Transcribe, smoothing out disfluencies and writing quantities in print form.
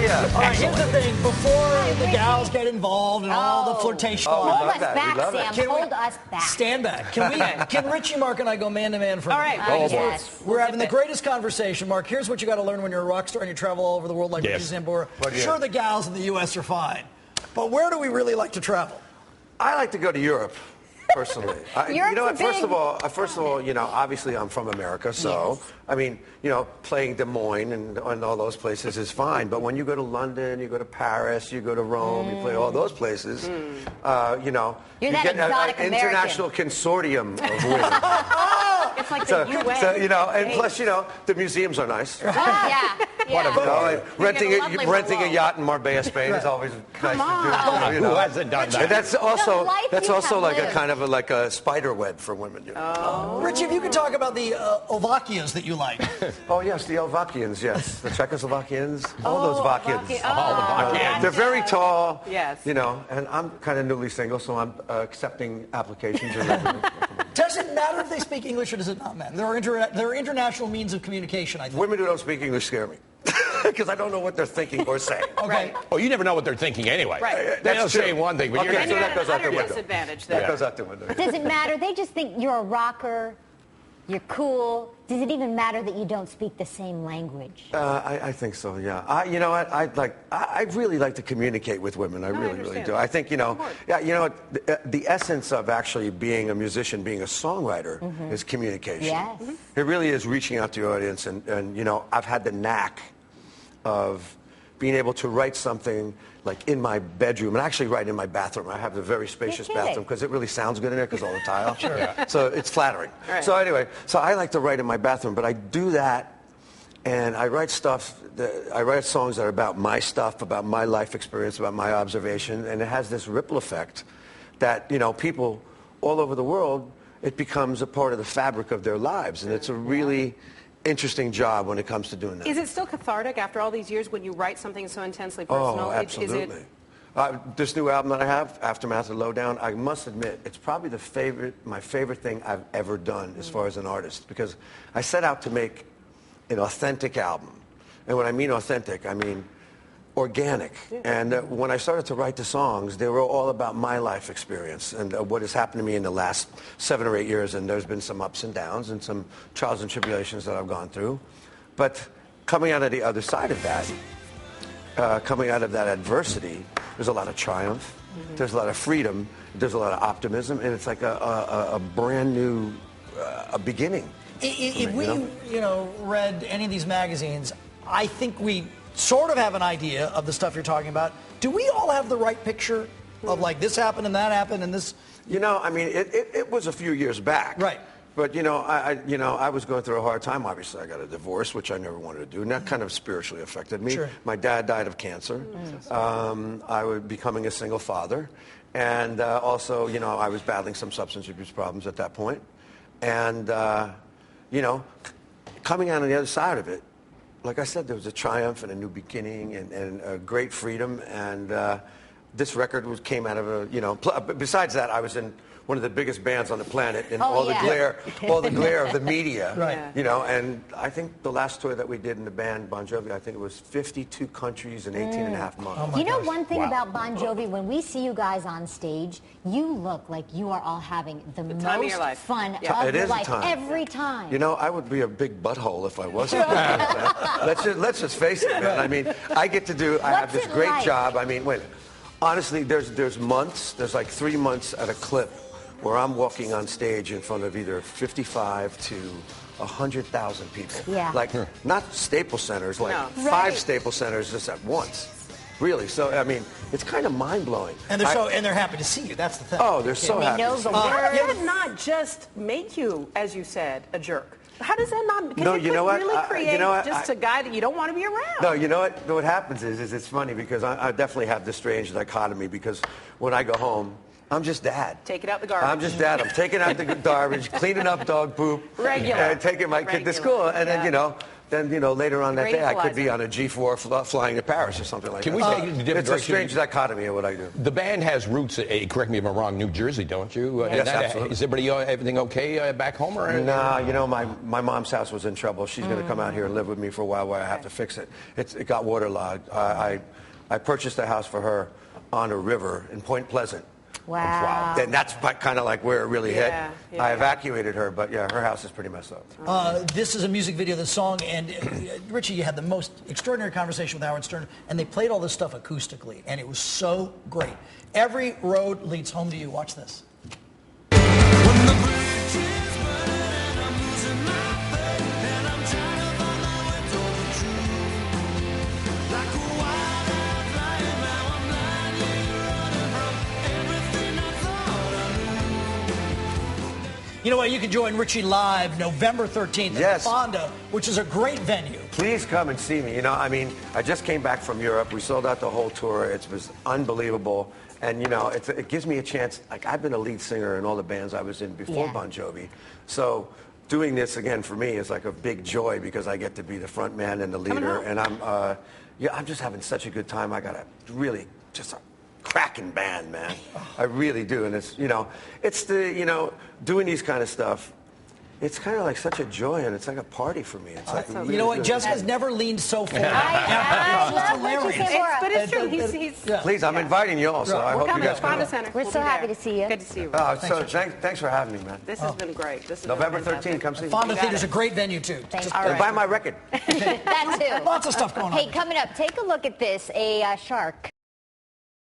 you? All right, here's the thing. Before the gals get involved and all the flirtation. Oh, we Hold love us that. back, We love Sam. it. Hold us back. Stand back. Can Richie, Mark, and I go man to man for a All right. minute? Yes. We're having the greatest conversation, Mark. Here's what you got to learn when you're a rock star and you travel all over the world like Richie Sambora. Sure, the gals in the U.S. are fine, but where do we really like to travel? I like to go to Europe, personally. You know what? First of all, obviously I'm from America, so I mean, playing Des Moines and all those places is fine. But when you go to London, you go to Paris, you go to Rome, you play all those places, you You're get that an international consortium of women. It's like the UN. So, and plus, the museums are nice. Renting a yacht in Marbella, Spain is always nice to do. Who hasn't done that? And that's also like lived. a kind of like a spider web for women. Richie, if you could talk about the Slovakians that you like. Oh yes, the Slovakians, yes, the Czechoslovakians, all those Slovakians. They're very tall. Yes. And I'm kind of newly single, so I'm accepting applications. Does it matter if they speak English or does it not matter? There are international means of communication, I think. Women who don't speak English scare me. Because I don't know what they're thinking or saying. Okay. Oh, you never know what they're thinking anyway. Right. They'll say one thing, but Okay, you're so that goes out the window. Disadvantage That there. goes out the window. Does it matter? They just think you're a rocker, you're cool. Does it even matter that you don't speak the same language? I think so, yeah. You know what? I really like to communicate with women. I really do. I think, the essence of actually being a musician, being a songwriter is communication. Yes. It really is reaching out to your audience. And I've had the knack of being able to write something like in my bedroom and actually write in my bathroom. I have a very spacious bathroom because it really sounds good in there because all the tile. So it's flattering. Right. So anyway, I like to write in my bathroom, but I do that and I write songs that are about my stuff, about my life experience, about my observation, and it has this ripple effect that, people all over the world, it becomes a part of the fabric of their lives, and it's a really interesting job when it comes to doing that. Is it still cathartic after all these years when you write something so intensely personal? Oh, absolutely. This new album that I have, Aftermath of Lowdown, I must admit, it's probably my favorite thing I've ever done as far as an artist, because I set out to make an authentic album. And when I mean authentic, I mean organic. And when I started to write the songs, they were all about my life experience and what has happened to me in the last 7 or 8 years. And there's been some ups and downs and some trials and tribulations that I've gone through. But coming out of the other side of that, coming out of that adversity, there's a lot of triumph. There's a lot of freedom. There's a lot of optimism. And it's like a brand new beginning. If we, read any of these magazines, I think we sort of have an idea of the stuff you're talking about. Do we all have the right picture of like this happened and that happened and this? It was a few years back. Right. But I was going through a hard time. Obviously, I got a divorce, which I never wanted to do, and that kind of spiritually affected me. Sure. My dad died of cancer. I was becoming a single father, and also, I was battling some substance abuse problems at that point, and coming out on the other side of it, like I said, there was a triumph and a new beginning and a great freedom, and this record came out of besides that, I was in one of the biggest bands on the planet, and all the glare of the media, Right. And I think the last tour that we did in the band Bon Jovi, I think it was 52 countries in 18 and a half months. You know one thing about Bon Jovi, when we see you guys on stage, you look like you are all having the time of your most life. fun It of your is a life time. every time. I would be a big butthole if I wasn't. Let's just face it, man. I mean, I have this great job. I mean, honestly, there's months, there's like 3 months at a clip where I'm walking on stage in front of either 55 to 100,000 people. Yeah. Like, not Staples Centers, like 5 Staples Centers just at once. Really. So, I mean, it's kind of mind-blowing. And they're happy to see you. That's the thing. Oh, they're so happy. know the How does that not just make you, as you said, a jerk? How does that not? Because No, it you know could what? really create you know what? just a guy that you don't want to be around. No, you know what? What happens is it's funny because I definitely have this strange dichotomy because when I go home, I'm just dad. Take it out the garbage. I'm just dad. I'm taking out the garbage, cleaning up dog poop, Regular. and taking my kid to school. And then, then later on that Great day I could be equalizer. on a G4 flying to Paris or something like Can that. we take it in a different It's a direction? strange dichotomy of what I do. The band has roots, correct me if I'm wrong, New Jersey, don't you? Yes, absolutely. Is everything okay back home? Or? Nah, my mom's house was in trouble. She's going to come out here and live with me for a while where I have to fix it. It got waterlogged. I purchased a house for her on a river in Point Pleasant. Wow. And that's kind of like where it really hit. Yeah, I evacuated her, but yeah, her house is pretty messed up. This is a music video of the song, and Richie, you had the most extraordinary conversation with Howard Stern, and they played all this stuff acoustically, and it was so great. Every road leads home to you. Watch this. You know what? You can join Richie live November 13th at Yes. the Fonda, which is a great venue. Please come and see me. I just came back from Europe. We sold out the whole tour. It was unbelievable. And, it gives me a chance. Like, I've been a lead singer in all the bands I was in before Yeah. Bon Jovi. So doing this again for me is like a big joy because I get to be the front man and the leader. And I'm just having such a good time. I got a really just a cracking band, man. I really do. And it's, it's the, doing these kind of stuff. It's kind of like such a joy, and it's like a party for me. It's like You know what? really Jessica's never leaned so far. I love Richie hilarious. Sambora. But it's true. He's Yeah. Please, I'm inviting you all, so I We're hope you coming. guys come. Fonda Center. We're We'll so be happy there. to see you. Good to see you. Thanks for having me, man. This has been great. This has November been fantastic. 13th, come see me. Fonda You got Theater's it. a great venue, too. Thanks. Just- All And right. buy my record. That too. Lots of stuff going on. Hey, coming up, take a look at this. A shark